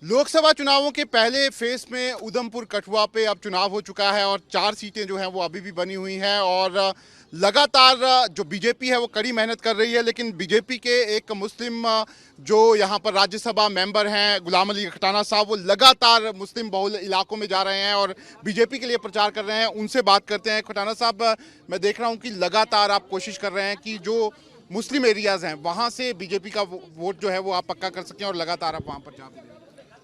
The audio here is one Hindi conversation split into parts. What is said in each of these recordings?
लोकसभा चुनावों के पहले फेस में उधमपुर कठुआ पे अब चुनाव हो चुका है और 4 सीटें जो हैं वो अभी भी बनी हुई हैं और लगातार जो बीजेपी है वो कड़ी मेहनत कर रही है, लेकिन बीजेपी के एक मुस्लिम जो यहाँ पर राज्यसभा मेंबर हैं गुलाम अली खटाना साहब, वो लगातार मुस्लिम बहुल इलाकों में जा रहे हैं और बीजेपी के लिए प्रचार कर रहे हैं। उनसे बात करते हैं। खटाना साहब, मैं देख रहा हूँ कि लगातार आप कोशिश कर रहे हैं कि जो मुस्लिम एरियाज़ हैं वहाँ से बीजेपी का वोट जो है वो आप पक्का कर सकें और लगातार आप वहाँ पर जा भी रहे हैं।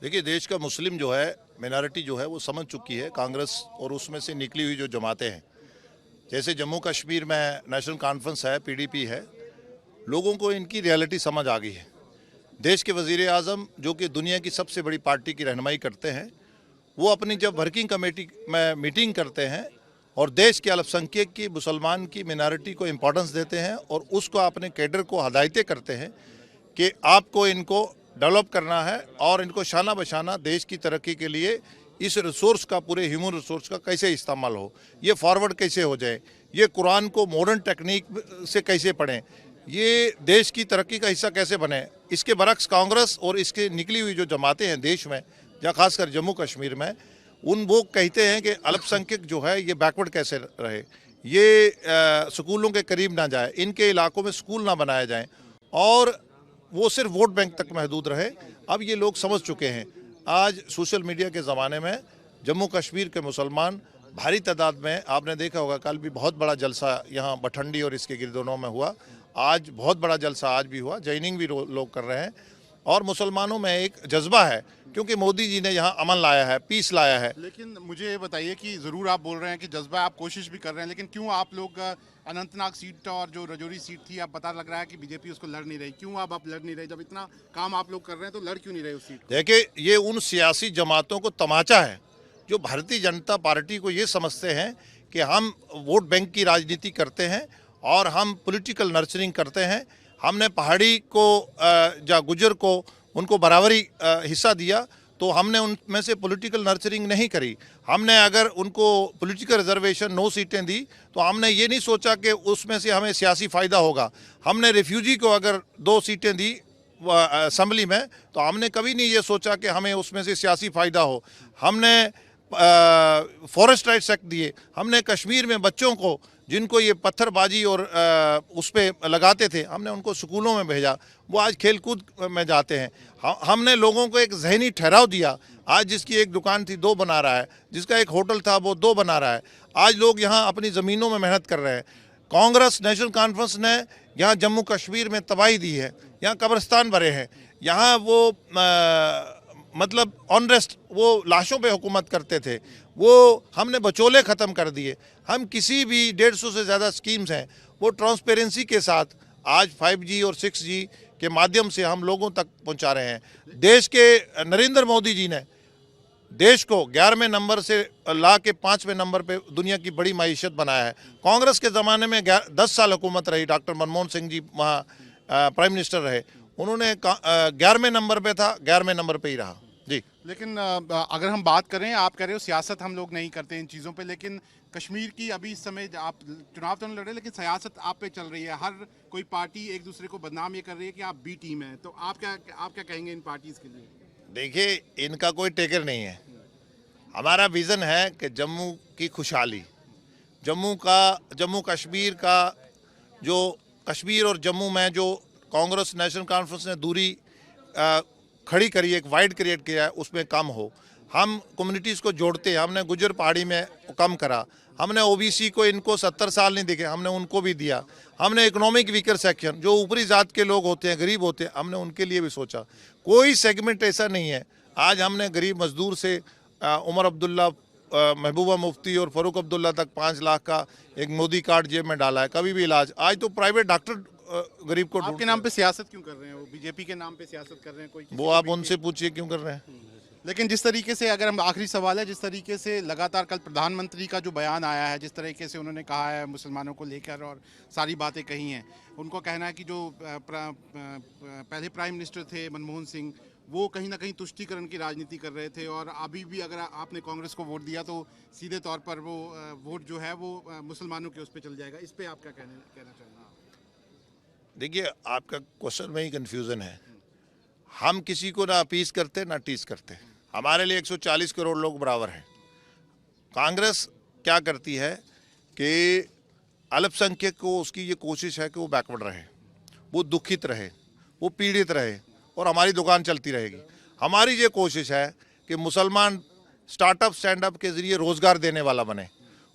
देखिए, देश का मुस्लिम जो है मिनॉरिटी जो है वो समझ चुकी है कांग्रेस और उसमें से निकली हुई जो जमातें हैं, जैसे जम्मू कश्मीर में नेशनल कॉन्फ्रेंस है, पीडीपी है, लोगों को इनकी रियलिटी समझ आ गई है। देश के वजीर आज़म जो कि दुनिया की सबसे बड़ी पार्टी की रहनुमाई करते हैं, वो अपनी जब वर्किंग कमेटी में मीटिंग करते हैं और देश के अल्पसंख्यक की, मुसलमान की मिनॉरिटी को इम्पोर्टेंस देते हैं और उसको अपने कैडर को हदायतें करते हैं कि आपको इनको डेवलप करना है और इनको शाना बशाना देश की तरक्की के लिए इस रिसोर्स का, पूरे ह्यूमन रिसोर्स का कैसे इस्तेमाल हो, ये फॉरवर्ड कैसे हो जाए, ये कुरान को मॉडर्न टेक्निक से कैसे पढ़ें, ये देश की तरक्की का हिस्सा कैसे बने, इसके बरक्स कांग्रेस और इसके निकली हुई जो जमातें हैं देश में, या खासकर जम्मू कश्मीर में, वो कहते हैं कि अल्पसंख्यक जो है ये बैकवर्ड कैसे रहे, ये स्कूलों के करीब ना जाए, इनके इलाकों में स्कूल ना बनाए जाएँ और वो सिर्फ वोट बैंक तक महदूद रहे। अब ये लोग समझ चुके हैं। आज सोशल मीडिया के ज़माने में जम्मू कश्मीर के मुसलमान भारी तादाद में, आपने देखा होगा कल भी बहुत बड़ा जलसा यहाँ बठंडी और इसके गिरदोनों में हुआ, आज बहुत बड़ा जलसा आज भी हुआ, जॉइनिंग भी लोग कर रहे हैं और मुसलमानों में एक जज्बा है क्योंकि मोदी जी ने यहाँ अमन लाया है, पीस लाया है। लेकिन मुझे ये बताइए कि ज़रूर आप बोल रहे हैं कि जज्बा, आप कोशिश भी कर रहे हैं, लेकिन क्यों आप लोग अनंतनाग सीट और जो रजौरी सीट थी, अब पता लग रहा है कि बीजेपी उसको लड़ नहीं रही, क्यों अब आप लड़ नहीं रहे? जब इतना काम आप लोग कर रहे हैं तो लड़ क्यों नहीं रहे उस सीट को? देखिए, ये उन सियासी जमातों को तमाचा है जो भारतीय जनता पार्टी को ये समझते हैं कि हम वोट बैंक की राजनीति करते हैं और हम पॉलिटिकल नर्चरिंग करते हैं। हमने पहाड़ी को या गुजर को उनको बराबरी हिस्सा दिया, तो हमने उनमें से पॉलिटिकल नर्चरिंग नहीं करी। हमने अगर उनको पॉलिटिकल रिजर्वेशन 9 सीटें दी तो हमने ये नहीं सोचा कि उसमें से हमें सियासी फ़ायदा होगा। हमने रिफ्यूजी को अगर 2 सीटें दी असेंबली में तो हमने कभी नहीं ये सोचा कि हमें उसमें से सियासी फ़ायदा हो। हमने फॉरेस्ट राइट्स एक्ट दिए, हमने कश्मीर में बच्चों को जिनको ये पत्थरबाजी और उस पर लगाते थे, हमने उनको स्कूलों में भेजा, वो आज खेलकूद में जाते हैं। हमने लोगों को एक जहनी ठहराव दिया। आज जिसकी एक दुकान थी 2 बना रहा है, जिसका एक होटल था वो 2 बना रहा है। आज लोग यहाँ अपनी ज़मीनों में मेहनत कर रहे हैं। कांग्रेस नेशनल कॉन्फ्रेंस ने यहाँ जम्मू कश्मीर में तबाही दी है, यहाँ कब्रिस्तान भरे हैं, यहाँ वो मतलब ऑनरेस्ट, वो लाशों पे हुकूमत करते थे, वो हमने बचोले ख़त्म कर दिए। हम किसी भी 150 से ज़्यादा स्कीम्स हैं वो ट्रांसपेरेंसी के साथ आज 5G और 6G के माध्यम से हम लोगों तक पहुंचा रहे हैं। देश के नरेंद्र मोदी जी ने देश को 11वें नंबर से ला के 5वें नंबर पे दुनिया की बड़ी मईशत बनाया है। कांग्रेस के ज़माने में 10 साल हुकूमत रही, डॉक्टर मनमोहन सिंह जी वहाँ प्राइम मिनिस्टर रहे, उन्होंने 11वें नंबर पे था, 11वें नंबर पे ही रहा जी। लेकिन अगर हम बात करें, आप कह रहे हो सियासत हम लोग नहीं करते इन चीज़ों पे, लेकिन कश्मीर की अभी इस समय आप चुनाव तो नहीं लड़ रहे, लेकिन सियासत आप पे चल रही है। हर कोई पार्टी एक दूसरे को बदनाम ये कर रही है कि आप बी टीम है, तो आप क्या कहेंगे इन पार्टीज के लिए? देखिए, इनका कोई टेकर नहीं है। हमारा विज़न है कि जम्मू की खुशहाली, जम्मू कश्मीर का, जो कश्मीर और जम्मू में जो कांग्रेस नेशनल कॉन्फ्रेंस ने दूरी खड़ी करी, एक वाइड क्रिएट किया है, उसमें कम हो। हम कम्युनिटीज़ को जोड़ते हैं। हमने गुजर पहाड़ी में कम करा, हमने ओबीसी को, इनको 70 साल नहीं दिखे, हमने उनको भी दिया। हमने इकोनॉमिक वीकर सेक्शन, जो ऊपरी जात के लोग होते हैं, गरीब होते हैं, हमने उनके लिए भी सोचा। कोई सेगमेंट ऐसा नहीं है। आज हमने गरीब मजदूर से उमर अब्दुल्ला, महबूबा मुफ्ती और फ़ारूक अब्दुल्ला तक 5 लाख का एक मोदी कार्ड जेब में डाला है, कभी भी इलाज। आज तो प्राइवेट डॉक्टर गरीब को आपके नाम पे सियासत क्यों कर रहे हैं? वो बीजेपी के नाम पे सियासत कर रहे हैं कोई? वो आप उनसे पूछिए क्यों कर रहे हैं। लेकिन जिस तरीके से, अगर हम, आखिरी सवाल है, जिस तरीके से लगातार कल प्रधानमंत्री का जो बयान आया है, जिस तरीके से उन्होंने कहा है मुसलमानों को लेकर और सारी बातें कही हैं, उनको कहना है कि जो पहले प्राइम मिनिस्टर थे मनमोहन सिंह, वो कहीं ना कहीं तुष्टीकरण की राजनीति कर रहे थे और अभी भी अगर आपने कांग्रेस को वोट दिया तो सीधे तौर पर वो वोट जो है वो मुसलमानों के उस पर चल जाएगा। इस पर आप क्या कहना चाहेंगे? देखिए, आपका क्वेश्चन में ही कन्फ्यूज़न है। हम किसी को ना अपीस करते ना टीस करते। हमारे लिए 140 करोड़ लोग बराबर हैं। कांग्रेस क्या करती है कि अल्पसंख्यक को उसकी ये कोशिश है कि वो बैकवर्ड रहे, वो दुखित रहे, वो पीड़ित रहे और हमारी दुकान चलती रहेगी। हमारी ये कोशिश है कि मुसलमान स्टार्टअप स्टैंड अप के ज़रिए रोज़गार देने वाला बने,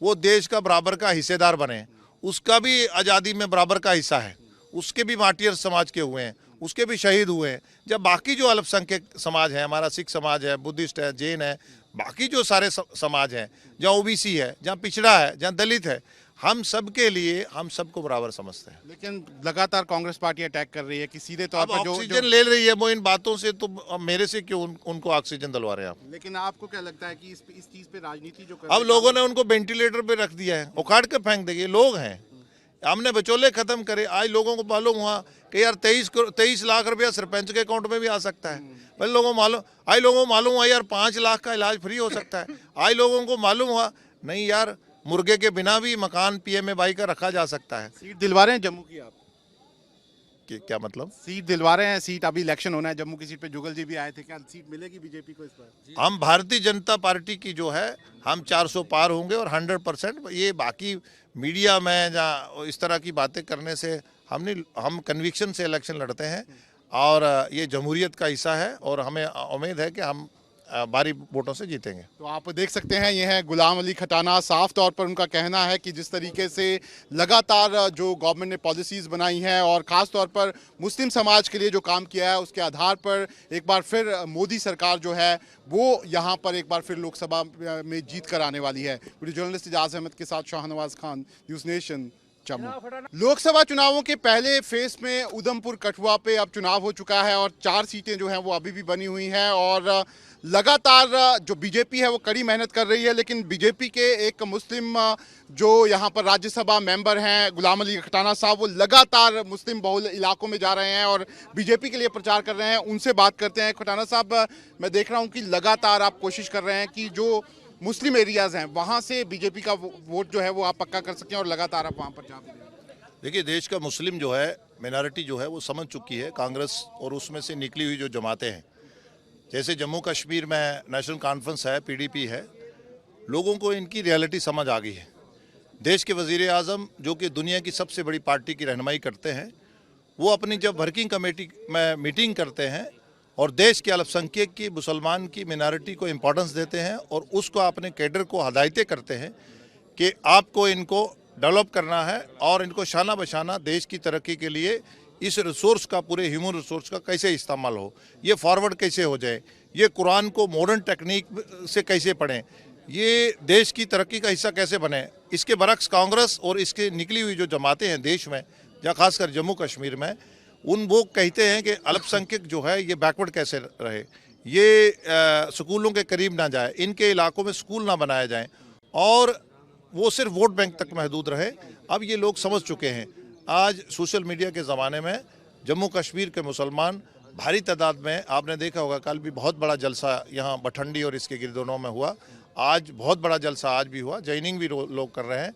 वो देश का बराबर का हिस्सेदार बने, उसका भी आज़ादी में बराबर का हिस्सा है, उसके भी मार्टियर समाज के हुए हैं, उसके भी शहीद हुए हैं। जब बाकी जो अल्पसंख्यक समाज है, हमारा सिख समाज है, बुद्धिस्ट है, जैन है, बाकी जो सारे समाज हैं, जहाँ ओबीसी है, जहाँ पिछड़ा है, जहाँ दलित है, हम सब के लिए हम सबको बराबर समझते हैं। लेकिन लगातार कांग्रेस पार्टी अटैक कर रही है कि सीधे तौर अब पर जो ऑक्सीजन ले रही है वो इन बातों से, तो अब मेरे से क्यों उनको ऑक्सीजन दिलवा रहे हैं आप? लेकिन आपको क्या लगता है कि इस चीज पे राजनीति जो कर अब लोगों ने उनको वेंटिलेटर पे रख दिया है, उखाड़ कर फेंक देंगे। लोग हैं, हमने बचौले खत्म करे। आज लोगों को मालूम हुआ कि यार 23 लाख रुपया सरपंच के अकाउंट में भी आ सकता है। भाई लोगों को मालूम हुआ यार 5 लाख का इलाज फ्री हो सकता है। आज लोगों को मालूम हुआ नहीं यार, मुर्गे के बिना भी मकान पीएमए का रखा जा सकता है। सीट दिलवा रहे हैं जम्मू की आप? क्या मतलब? सीट दिलवा रहे हैं? सीट अभी इलेक्शन होना है, जम्मू की सीट पे जुगल जी भी आए थे, क्या सीट मिलेगी बीजेपी को इस बार? हम भारतीय जनता पार्टी की जो है, हम 400 पार होंगे और 100%। ये बाकी मीडिया में जहाँ इस तरह की बातें करने से हम कन्विक्शन से इलेक्शन लड़ते हैं और ये जमहूरियत का हिस्सा है और हमें उम्मीद है कि हम भारी वोटों से जीतेंगे। तो आप देख सकते हैं, ये है गुलाम अली खटाना। साफ तौर पर उनका कहना है कि जिस तरीके से लगातार जो गवर्नमेंट ने पॉलिसीज़ बनाई हैं और ख़ास तौर पर मुस्लिम समाज के लिए जो काम किया है, उसके आधार पर एक बार फिर मोदी सरकार जो है वो यहाँ पर एक बार फिर लोकसभा में जीत कर आने वाली है। वीडियो जर्नलिस्ट इजाज़ अहमद के साथ शाहनवाज खान, न्यूज़ नेशन, जम्मू। लोकसभा चुनावों के पहले फेस में उधमपुर कठुआ पे अब चुनाव हो चुका है और 4 सीटें जो हैं वो अभी भी बनी हुई हैं और लगातार जो बीजेपी है वो कड़ी मेहनत कर रही है। लेकिन बीजेपी के एक मुस्लिम जो यहाँ पर राज्यसभा मेंबर हैं गुलाम अली खटाना साहब, वो लगातार मुस्लिम बहुल इलाकों में जा रहे हैं और बीजेपी के लिए प्रचार कर रहे हैं। उनसे बात करते हैं। खटाना साहब, मैं देख रहा हूँ कि लगातार आप कोशिश कर रहे हैं कि जो मुस्लिम एरियाज़ हैं वहाँ से बीजेपी का वोट जो है वो आप पक्का कर सकें और लगातार आप वहाँ पर जा भी रहे हैं। देखिए, देश का मुस्लिम जो है मिनॉरिटी जो है वो समझ चुकी है कांग्रेस और उसमें से निकली हुई जो जमातें हैं, जैसे जम्मू कश्मीर में नेशनल कॉन्फ्रेंस है, पीडीपी है, लोगों को इनकी रियलिटी समझ आ गई है। देश के वज़ीर आज़म जो कि दुनिया की सबसे बड़ी पार्टी की रहनुमाई करते हैं, वो अपनी जब वर्किंग कमेटी में मीटिंग करते हैं और देश के अल्पसंख्यक की, मुसलमान की मिनॉरिटी को इम्पोर्टेंस देते हैं और उसको अपने कैडर को हदायतें करते हैं कि आपको इनको डेवलप करना है और इनको शाना बशाना देश की तरक्की के लिए इस रिसोर्स का, पूरे ह्यूमन रिसोर्स का कैसे इस्तेमाल हो, ये फॉरवर्ड कैसे हो जाए, ये कुरान को मॉडर्न टेक्निक से कैसे पढ़ें, ये देश की तरक्की का हिस्सा कैसे बने, इसके बरक्स कांग्रेस और इसके निकली हुई जो जमातें हैं देश में, या खासकर जम्मू कश्मीर में, वो कहते हैं कि अल्पसंख्यक जो है ये बैकवर्ड कैसे रहे, ये स्कूलों के करीब ना जाए, इनके इलाकों में स्कूल ना बनाए जाएं और वो सिर्फ वोट बैंक तक महदूद रहे। अब ये लोग समझ चुके हैं। आज सोशल मीडिया के ज़माने में जम्मू कश्मीर के मुसलमान भारी तादाद में, आपने देखा होगा कल भी बहुत बड़ा जलसा यहाँ बठंडी और इसके गिरदोनों में हुआ, आज बहुत बड़ा जलसा आज भी हुआ, जॉइनिंग भी लोग कर रहे हैं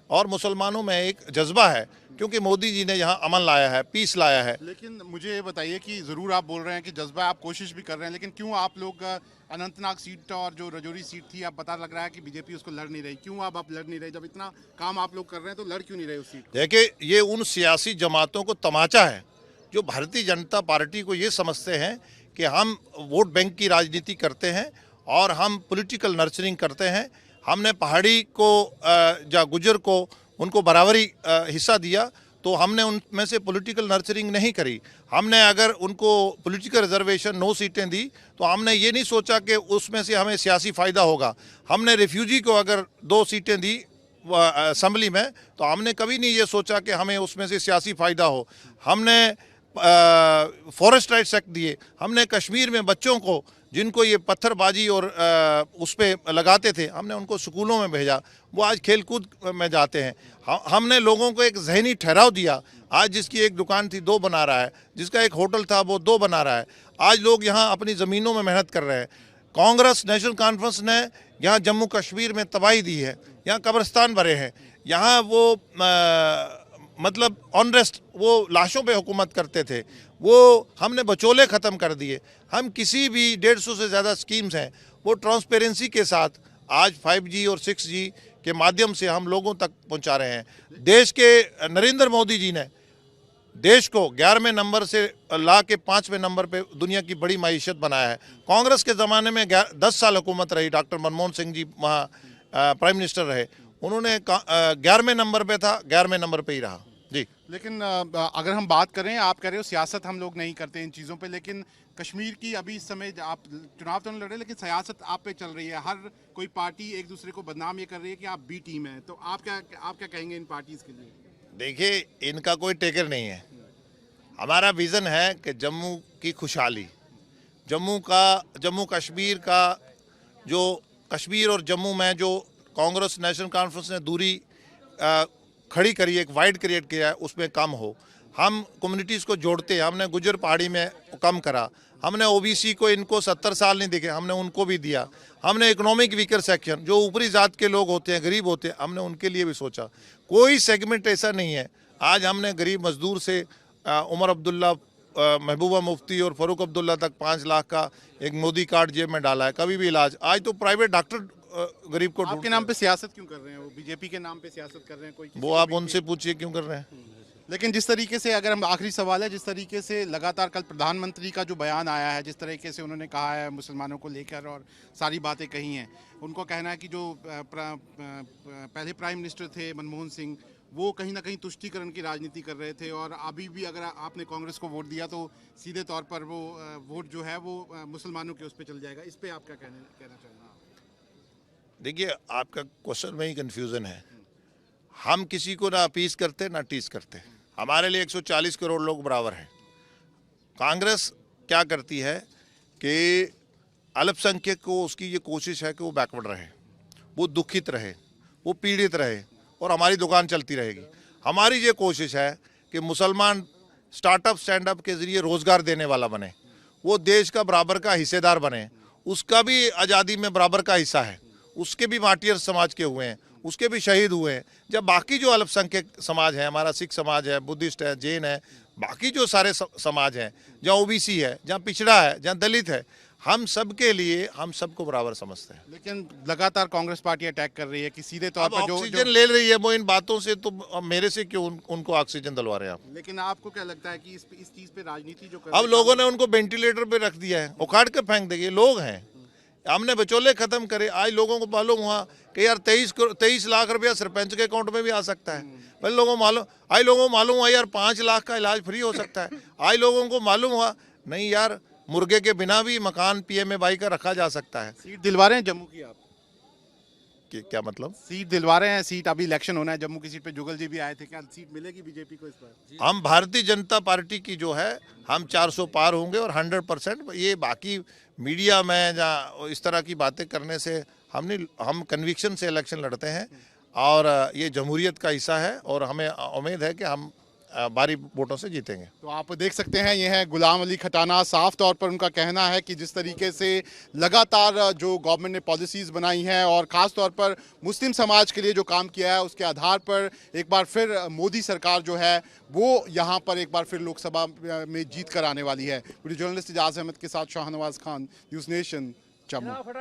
और मुसलमानों में एक जज्बा है क्योंकि मोदी जी ने यहाँ अमन लाया है, पीस लाया है। लेकिन मुझे ये बताइए कि ज़रूर आप बोल रहे हैं कि जज्बा, आप कोशिश भी कर रहे हैं, लेकिन क्यों आप लोग अनंतनाग सीट और जो रजौरी सीट थी, अब पता लग रहा है कि बीजेपी उसको लड़ नहीं रही, क्यों आप लड़ नहीं रहे? जब इतना काम आप लोग कर रहे हैं तो लड़ क्यों नहीं रहे उस सीट? देखिए, ये उन सियासी जमातों को तमाचा है जो भारतीय जनता पार्टी को ये समझते हैं कि हम वोट बैंक की राजनीति करते हैं और हम पॉलिटिकल नर्चरिंग करते हैं। हमने पहाड़ी को या गुजर को उनको बराबरी हिस्सा दिया, तो हमने उनमें से पॉलिटिकल नर्चरिंग नहीं करी। हमने अगर उनको पॉलिटिकल रिजर्वेशन 9 सीटें दी तो हमने ये नहीं सोचा कि उसमें से हमें सियासी फ़ायदा होगा। हमने रिफ्यूजी को अगर 2 सीटें दी असम्बली में तो हमने कभी नहीं ये सोचा कि हमें उसमें से सियासी फ़ायदा हो। हमने फॉरेस्ट राइट्स एक्ट दिए, हमने कश्मीर में बच्चों को जिनको ये पत्थरबाजी और उस पर लगाते थे, हमने उनको स्कूलों में भेजा, वो आज खेलकूद में जाते हैं। हमने लोगों को एक जहनी ठहराव दिया। आज जिसकी एक दुकान थी 2 बना रहा है, जिसका एक होटल था वो 2 बना रहा है। आज लोग यहाँ अपनी ज़मीनों में मेहनत कर रहे हैं। कांग्रेस नेशनल कॉन्फ्रेंस ने यहाँ जम्मू कश्मीर में तबाही दी है, यहाँ कब्रिस्तान भरे हैं, यहाँ वो मतलब ऑनरेस्ट, वो लाशों पे हुकूमत करते थे, वो हमने बचोले ख़त्म कर दिए। हम किसी भी 150 से ज़्यादा स्कीम्स हैं वो ट्रांसपेरेंसी के साथ आज 5G और 6G के माध्यम से हम लोगों तक पहुंचा रहे हैं। देश के नरेंद्र मोदी जी ने देश को 11वें नंबर से ला के 5वें नंबर पे दुनिया की बड़ी मईशत बनाया है। कांग्रेस के ज़माने में 10 साल हुकूमत रही, डॉक्टर मनमोहन सिंह जी वहाँ प्राइम मिनिस्टर रहे, उन्होंने 11वें नंबर पे था, 11वें नंबर पे ही रहा जी। लेकिन अगर हम बात करें, आप कह रहे हो सियासत हम लोग नहीं करते इन चीज़ों पे, लेकिन कश्मीर की अभी इस समय आप चुनाव तो नहीं लड़ रहे, लेकिन सियासत आप पे चल रही है। हर कोई पार्टी एक दूसरे को बदनाम ये कर रही है कि आप बी टीम है, तो आप क्या कहेंगे इन पार्टीज के लिए? देखिए, इनका कोई टेकर नहीं है। हमारा विज़न है कि जम्मू की खुशहाली, जम्मू कश्मीर का जो कश्मीर और जम्मू में जो कांग्रेस नेशनल कॉन्फ्रेंस ने दूरी खड़ी करी है, एक वाइड क्रिएट किया है, उसमें कम हो। हम कम्युनिटीज़ को जोड़ते हैं। हमने गुजर पहाड़ी में कम करा, हमने ओबीसी को, इनको 70 साल नहीं दिखे, हमने उनको भी दिया। हमने इकोनॉमिक वीकर सेक्शन, जो ऊपरी जात के लोग होते हैं, गरीब होते हैं, हमने उनके लिए भी सोचा। कोई सेगमेंट ऐसा नहीं है। आज हमने गरीब मजदूर से उमर अब्दुल्ला, महबूबा मुफ्ती और फ़ारूक अब्दुल्ला तक 5 लाख का एक मोदी कार्ड जेब में डाला है, कभी भी इलाज। आज तो प्राइवेट डॉक्टर गरीब को आपके नाम पे सियासत क्यों कर रहे हैं? वो बीजेपी के नाम पे सियासत कर रहे हैं कोई? वो आप उनसे पूछिए क्यों कर रहे हैं। लेकिन जिस तरीके से, अगर हम, आखिरी सवाल है, जिस तरीके से लगातार कल प्रधानमंत्री का जो बयान आया है, जिस तरीके से उन्होंने कहा है मुसलमानों को लेकर और सारी बातें कही हैं, उनको कहना है कि जो पहले प्राइम मिनिस्टर थे मनमोहन सिंह, वो कहीं ना कहीं तुष्टीकरण की राजनीति कर रहे थे, और अभी भी अगर आपने कांग्रेस को वोट दिया तो सीधे तौर पर वो वोट जो है वो मुसलमानों के उस पर चल जाएगा। इस पर आप क्या कहना चाहेंगे? देखिए, आपका क्वेश्चन में ही कन्फ्यूज़न है। हम किसी को ना अपीस करते ना टीस करते। हमारे लिए 140 करोड़ लोग बराबर हैं। कांग्रेस क्या करती है कि अल्पसंख्यक को, उसकी ये कोशिश है कि वो बैकवर्ड रहे, वो दुखित रहे, वो पीड़ित रहे, और हमारी दुकान चलती रहेगी। हमारी ये कोशिश है कि मुसलमान स्टार्टअप स्टैंडअप के ज़रिए रोज़गार देने वाला बने, वो देश का बराबर का हिस्सेदार बने, उसका भी आज़ादी में बराबर का हिस्सा है। उसके भी मार्टियर समाज के हुए हैं, उसके भी शहीद हुए हैं। जब बाकी जो अल्पसंख्यक समाज है, हमारा सिख समाज है, बुद्धिस्ट है, जैन है, बाकी जो सारे समाज हैं, जहाँ ओबीसी है, जहाँ पिछड़ा है, जहाँ दलित है, हम सब के लिए, हम सबको बराबर समझते हैं। लेकिन लगातार कांग्रेस पार्टी अटैक कर रही है कि सीधे तौर पर जो ऑक्सीजन ले रही है वो इन बातों से, तो मेरे से क्यों उनको ऑक्सीजन दिलवा रहे हैं आप? लेकिन आपको क्या लगता है कि इस चीज पे राजनीति जो कर अब लोगों ने उनको वेंटिलेटर पे रख दिया है, उखाड़ के फेंक देंगे। लोग हैं, हमने बचोले खत्म करे। आज लोगों को मालूम हुआ कि यार 23 लाख रुपया सरपंच के अकाउंट में भी आ सकता है। भाई लोगों को मालूम हुआ यार 5 लाख का इलाज फ्री हो सकता है। आज लोगों को मालूम हुआ नहीं यार, मुर्गे के बिना भी मकान पीएमए का रखा जा सकता है। सीट दिलवा रहे हैं जम्मू की आप? क्या मतलब? सीट दिलवा रहे हैं? सीट, अभी इलेक्शन होना है जम्मू की सीट पे, जुगल जी भी आए थे, क्या सीट मिलेगी बीजेपी को इस बार? हम भारतीय जनता पार्टी की जो है, हम 400 पार होंगे और 100%। ये बाकी मीडिया में जहाँ इस तरह की बातें करने से हम कन्विक्शन से इलेक्शन लड़ते हैं, और ये जमहूरियत का हिस्सा है, और हमें उम्मीद है कि हम भारी वोटों से जीतेंगे। तो आप देख सकते हैं, ये है गुलाम अली खटाना। साफ तौर पर उनका कहना है कि जिस तरीके से लगातार जो गवर्नमेंट ने पॉलिसीज़ बनाई हैं, और ख़ास तौर पर मुस्लिम समाज के लिए जो काम किया है, उसके आधार पर एक बार फिर मोदी सरकार जो है वो यहाँ पर एक बार फिर लोकसभा में जीत कर आने वाली है। वीडियो जर्नलिस्ट इजाज़ अहमद के साथ शाहनवाज खान, न्यूज़ नेशन, जम्मू।